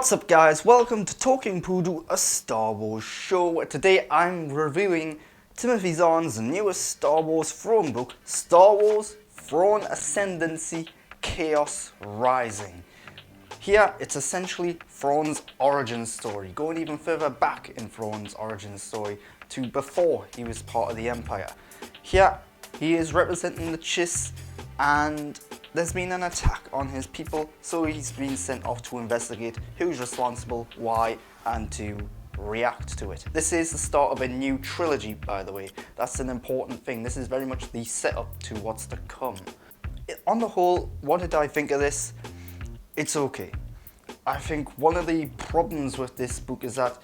What's up guys, welcome to Talking Poodle, a Star Wars show. Today I'm reviewing Timothy Zahn's newest Star Wars Thrawn book, Star Wars Thrawn Ascendancy, Chaos Rising. Here it's essentially Thrawn's origin story, going even further back in Thrawn's origin story to before he was part of the Empire. Here he is representing the Chiss, and there's been an attack on his people, so he's been sent off to investigate who's responsible, why, and to react to it. This is the start of a new trilogy, by the way. That's an important thing. This is very much the setup to what's to come. On the whole, what did I think of this? It's okay. I think one of the problems with this book is that,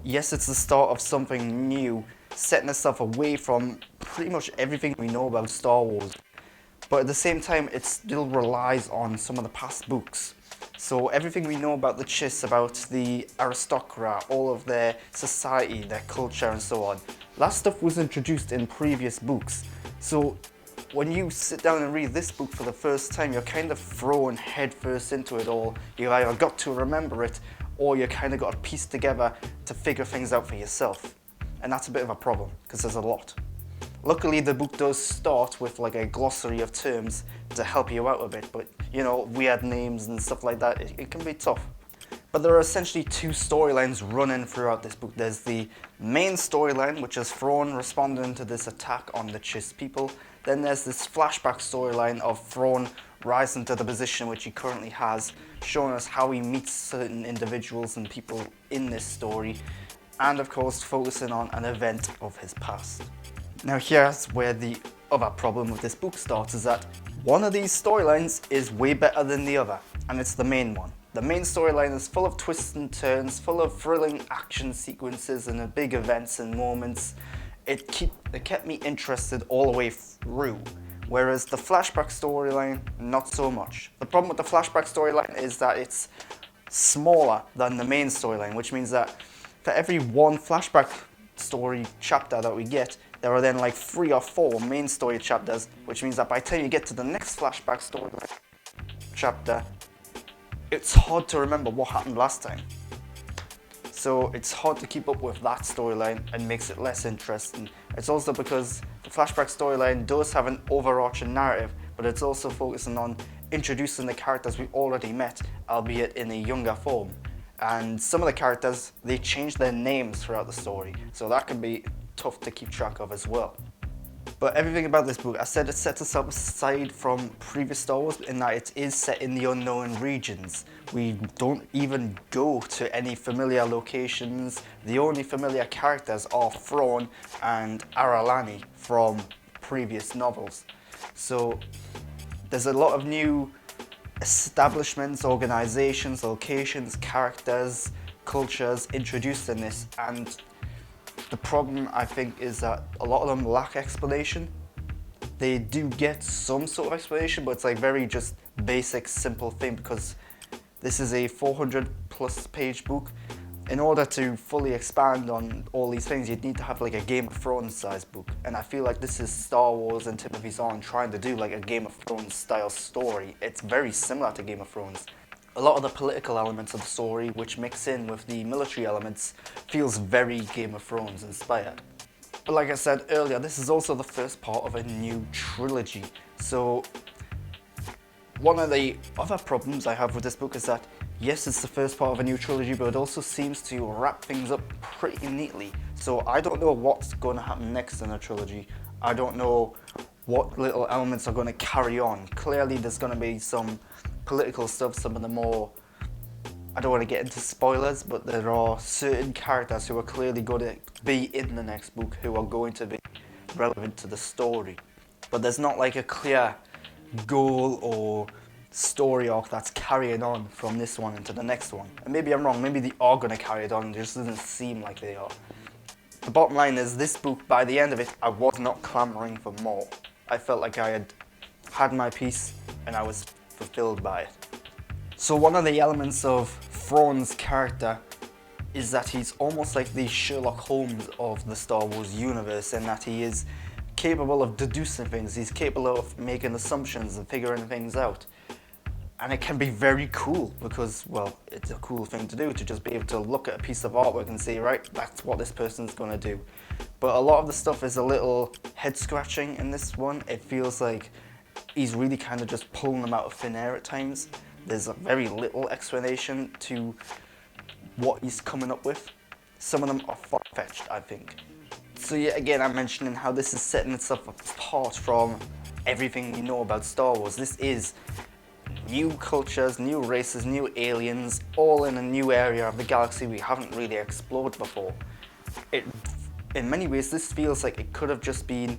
yes, it's the start of something new, setting itself away from pretty much everything we know about Star Wars. But at the same time, it still relies on some of the past books. So everything we know about the Chiss, about the aristocrat, all of their society, their culture and so on, that stuff was introduced in previous books. So when you sit down and read this book for the first time, you're kind of thrown headfirst into it all. You either got to remember it, or you kind of got to piece together to figure things out for yourself. And that's a bit of a problem, because there's a lot. Luckily, the book does start with like a glossary of terms to help you out a bit, but you know, weird names and stuff like that, it can be tough. But there are essentially two storylines running throughout this book. There's the main storyline, which is Thrawn responding to this attack on the Chiss people. Then there's this flashback storyline of Thrawn rising to the position which he currently has, showing us how he meets certain individuals and people in this story, and of course focusing on an event of his past. Now here's where the other problem with this book starts, is that one of these storylines is way better than the other, and it's the main one. The main storyline is full of twists and turns, full of thrilling action sequences and big events and moments. It kept me interested all the way through, whereas the flashback storyline, not so much. The problem with the flashback storyline is that it's smaller than the main storyline, which means that for every one flashback story chapter that we get, there are then like 3 or 4 main story chapters, which means that by the time you get to the next flashback story chapter, it's hard to remember what happened last time. So it's hard to keep up with that storyline and makes it less interesting. It's also because the flashback storyline does have an overarching narrative, but it's also focusing on introducing the characters we already met, albeit in a younger form. And some of the characters, they change their names throughout the story, so that can be tough to keep track of as well. But everything about this book, I said it sets itself aside from previous Star Wars in that it is set in the unknown regions. We don't even go to any familiar locations. The only familiar characters are Thrawn and Aralani from previous novels. So there's a lot of new establishments, organizations, locations, characters, cultures introduced in this, and the problem, I think, is that a lot of them lack explanation. They do get some sort of explanation, but it's like very just basic, simple thing, because this is a 400+ page book. In order to fully expand on all these things, you'd need to have like a Game of Thrones sized book. And I feel like this is Star Wars and Timothy Zahn trying to do like a Game of Thrones style story. It's very similar to Game of Thrones. A lot of the political elements of the story, which mix in with the military elements, feels very Game of Thrones inspired. But like I said earlier, this is also the first part of a new trilogy. So one of the other problems I have with this book is that, yes, it's the first part of a new trilogy, but it also seems to wrap things up pretty neatly. So I don't know what's going to happen next in the trilogy. I don't know what little elements are going to carry on. Clearly there's going to be some political stuff, some of the more, I don't want to get into spoilers, but there are certain characters who are clearly going to be in the next book who are going to be relevant to the story. But there's not like a clear goal or story arc that's carrying on from this one into the next one. And maybe I'm wrong, maybe they are going to carry it on, it just doesn't seem like they are. The bottom line is, this book, by the end of it, I was not clamoring for more. I felt like I had my piece and I was fulfilled by it. So one of the elements of Thrawn's character is that he's almost like the Sherlock Holmes of the Star Wars universe, in that he is capable of deducing things, he's capable of making assumptions and figuring things out. And it can be very cool because, well, it's a cool thing to do, to just be able to look at a piece of artwork and say, right, that's what this person's going to do. But a lot of the stuff is a little head scratching in this one. It feels like he's really kind of just pulling them out of thin air at times. There's a very little explanation to what he's coming up with. Some of them are far-fetched, I think. So yeah, again, I'm mentioning how this is setting itself apart from everything we know about Star Wars. This is new cultures, new races, new aliens, all in a new area of the galaxy we haven't really explored before. In many ways, this feels like it could have just been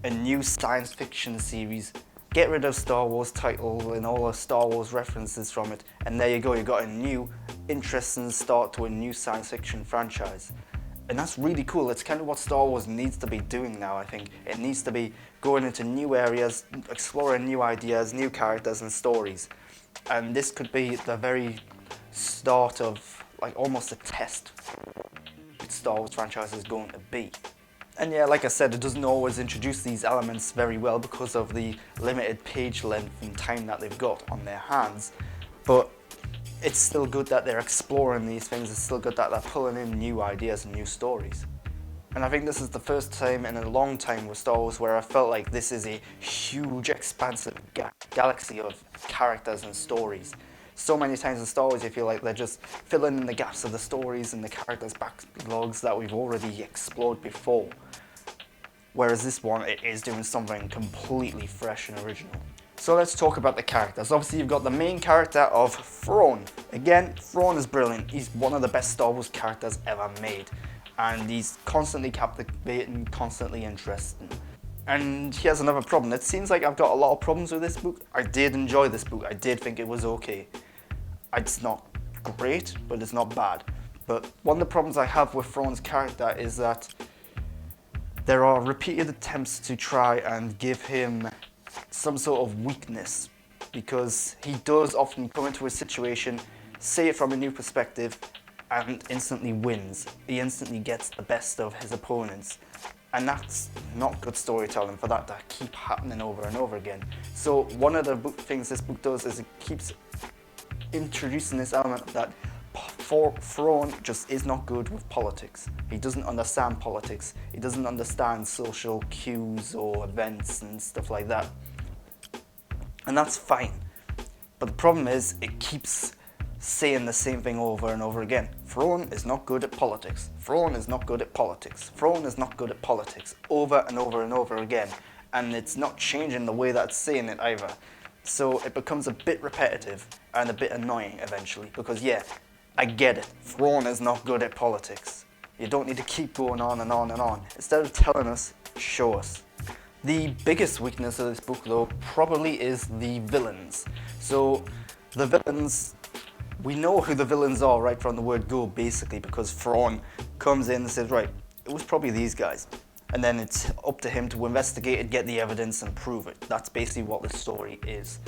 a new science fiction series. Get rid of Star Wars title and all the Star Wars references from it, and there you go, you got a new, interesting start to a new science fiction franchise. And that's really cool. It's kind of what Star Wars needs to be doing now, I think. It needs to be going into new areas, exploring new ideas, new characters and stories. And this could be the very start of, like, almost a test what Star Wars franchise is going to be. And yeah, like I said, it doesn't always introduce these elements very well because of the limited page length and time that they've got on their hands. But it's still good that they're exploring these things. It's still good that they're pulling in new ideas and new stories. And I think this is the first time in a long time with Star Wars where I felt like this is a huge, expansive galaxy of characters and stories. So many times in Star Wars you feel like they're just filling in the gaps of the stories and the characters' backlogs that we've already explored before. Whereas this one, it is doing something completely fresh and original. So let's talk about the characters. Obviously you've got the main character of Thrawn. Again, Thrawn is brilliant. He's one of the best Star Wars characters ever made. And he's constantly captivating, constantly interesting. And he has another problem. It seems like I've got a lot of problems with this book. I did enjoy this book. I did think it was okay. It's not great, but it's not bad. But one of the problems I have with Thrawn's character is that there are repeated attempts to try and give him some sort of weakness, because he does often come into a situation, see it from a new perspective, and instantly wins. He instantly gets the best of his opponents. And that's not good storytelling for that to keep happening over and over again. So one of the things this book does is it keeps introducing this element that Thrawn just is not good with politics. He doesn't understand politics. He doesn't understand social cues or events and stuff like that. And that's fine. But the problem is it keeps saying the same thing over and over again. Thrawn is not good at politics. Thrawn is not good at politics. Thrawn is not good at politics. Over and over and over again. And it's not changing the way that it's saying it either. So it becomes a bit repetitive and a bit annoying eventually. Because yeah, I get it. Thrawn is not good at politics. You don't need to keep going on and on and on. Instead of telling us, show us. The biggest weakness of this book though probably is the villains. So the villains, we know who the villains are right from the word go basically, because Thrawn comes in and says, right, it was probably these guys. And then it's up to him to investigate it, get the evidence and prove it. That's basically what the story is.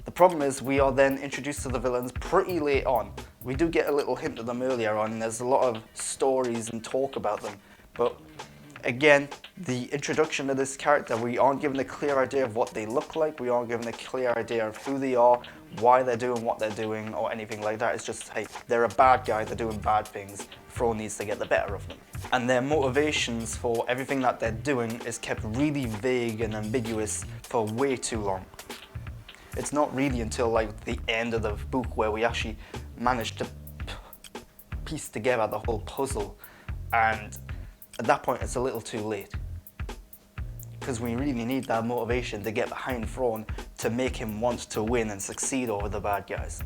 The problem is we are then introduced to the villains pretty late on. We do get a little hint of them earlier on, and there's a lot of stories and talk about them. But again, the introduction of this character, we aren't given a clear idea of what they look like. We aren't given a clear idea of who they are, why they're doing what they're doing, or anything like that. It's just, hey, they're a bad guy, they're doing bad things. Thrawn needs to get the better of them. And their motivations for everything that they're doing is kept really vague and ambiguous for way too long. It's not really until like the end of the book where we actually manage to piece together the whole puzzle, and at that point it's a little too late, because we really need that motivation to get behind Thrawn to make him want to win and succeed over the bad guys.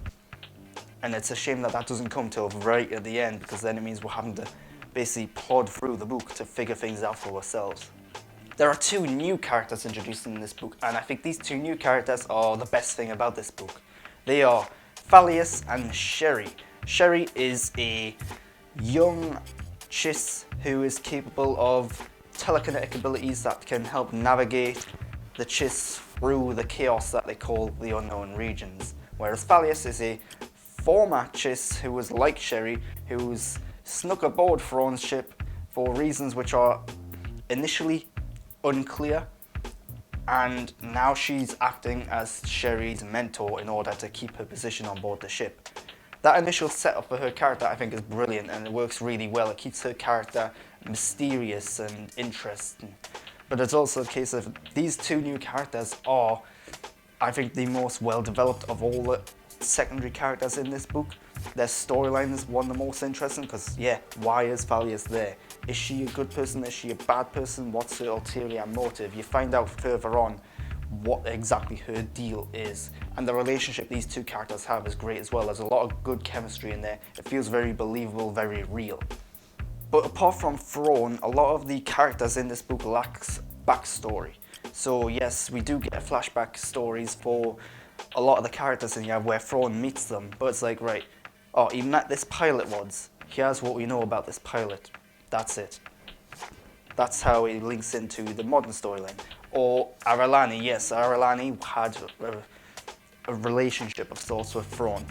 And it's a shame that that doesn't come till right at the end, because then it means we're having to basically plod through the book to figure things out for ourselves. There are two new characters introduced in this book, and I think these two new characters are the best thing about this book. They are Thalius and Sherry. Sherry is a young Chiss who is capable of telekinetic abilities that can help navigate the Chiss through the chaos that they call the unknown regions. Whereas Thalius is a former Chiss who was like Sherry, who's snuck aboard Thrawn's ship for reasons which are initially unclear, and now she's acting as Sherry's mentor in order to keep her position on board the ship. That initial setup for her character I think is brilliant, and it works really well. It keeps her character mysterious and interesting. But it's also a case of these two new characters are, I think, the most well developed of all the secondary characters in this book. Their storyline is one of the most interesting because, yeah, why is Thalias there? Is she a good person? Is she a bad person? What's her ulterior motive? You find out further on what exactly her deal is. And the relationship these two characters have is great as well. There's a lot of good chemistry in there. It feels very believable, very real. But apart from Thrawn, a lot of the characters in this book lacks backstory. So yes, we do get flashback stories for a lot of the characters in here where Thrawn meets them, but it's like, right, oh, he met this pilot once. Here's what we know about this pilot. That's it. That's how it links into the modern storyline. Or Aralani, yes, Aralani had a relationship of sorts with Thrawn.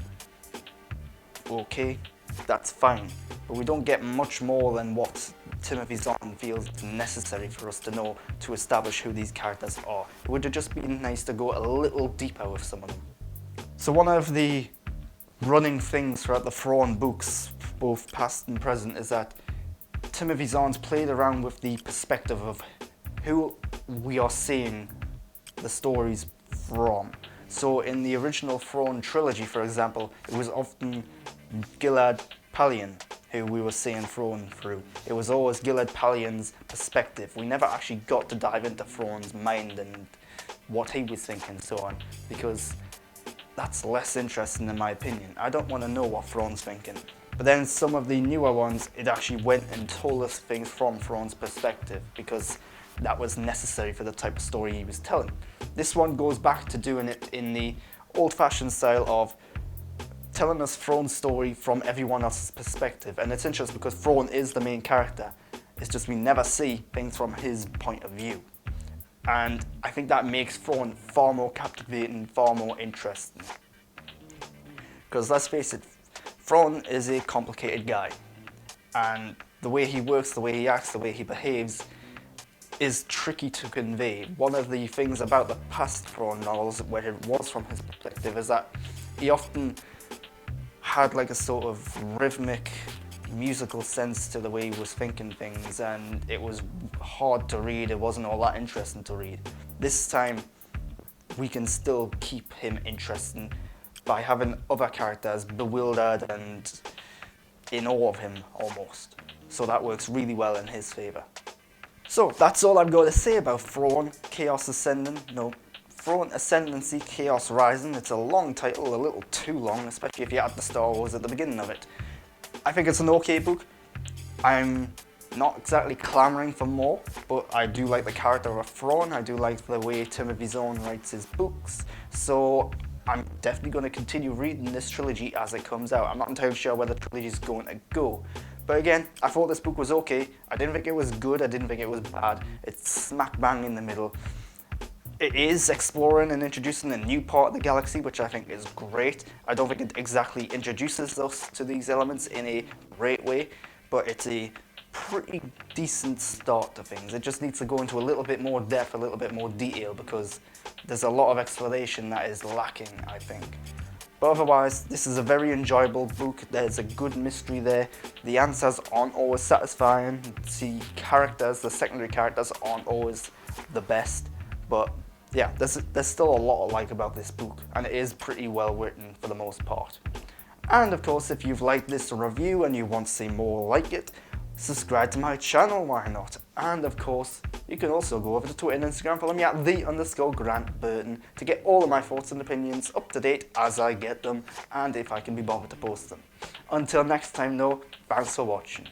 Okay, that's fine. But we don't get much more than what Timothy Zahn feels necessary for us to know to establish who these characters are. It would have just been nice to go a little deeper with some of them. So one of the running things throughout the Thrawn books, both past and present, is that Timothy Zahn's played around with the perspective of who we are seeing the stories from. So in the original Thrawn trilogy, for example, it was often Gilad Palian who we were seeing Thrawn through. It was always Gilad Palian's perspective. We never actually got to dive into Thrawn's mind and what he was thinking and so on, because that's less interesting in my opinion. I don't want to know what Thrawn's thinking. But then some of the newer ones, it actually went and told us things from Thrawn's perspective, because that was necessary for the type of story he was telling. This one goes back to doing it in the old-fashioned style of telling us Thrawn's story from everyone else's perspective. And it's interesting because Thrawn is the main character. It's just we never see things from his point of view. And I think that makes Thrawn far more captivating, far more interesting. Because let's face it, Thrawn is a complicated guy. And the way he works, the way he acts, the way he behaves is tricky to convey. One of the things about the past Thrawn novels, where it was from his perspective, is that he often had like a sort of rhythmic, musical sense to the way he was thinking things, and it was hard to read. It wasn't all that interesting to read. This time, we can still keep him interesting by having other characters bewildered and in awe of him almost. So that works really well in his favour. So that's all I'm going to say about Thrawn, Chaos Ascending. No, Thrawn Ascendancy, Chaos Rising. It's a long title, a little too long, especially if you add the Star Wars at the beginning of it. I think it's an okay book. I'm not exactly clamouring for more, but I do like the character of Thrawn. I do like the way Timothy Zahn writes his books. So I'm definitely going to continue reading this trilogy as it comes out. I'm not entirely sure where the trilogy is going to go. But again, I thought this book was okay. I didn't think it was good. I didn't think it was bad. It's smack bang in the middle. It is exploring and introducing a new part of the galaxy, which I think is great. I don't think it exactly introduces us to these elements in a great way, but it's a pretty decent start to things. It just needs to go into a little bit more depth, a little bit more detail, because there's a lot of explanation that is lacking, I think. But otherwise, this is a very enjoyable book. There's a good mystery there. The answers aren't always satisfying. The characters, the secondary characters, aren't always the best. But yeah, there's still a lot to like about this book, and it is pretty well written for the most part. And of course, if you've liked this review and you want to see more like it, subscribe to my channel, why not? And of course, you can also go over to Twitter and Instagram, follow me at _Grant Burton to get all of my thoughts and opinions up to date as I get them, and if I can be bothered to post them. Until next time though, thanks for watching.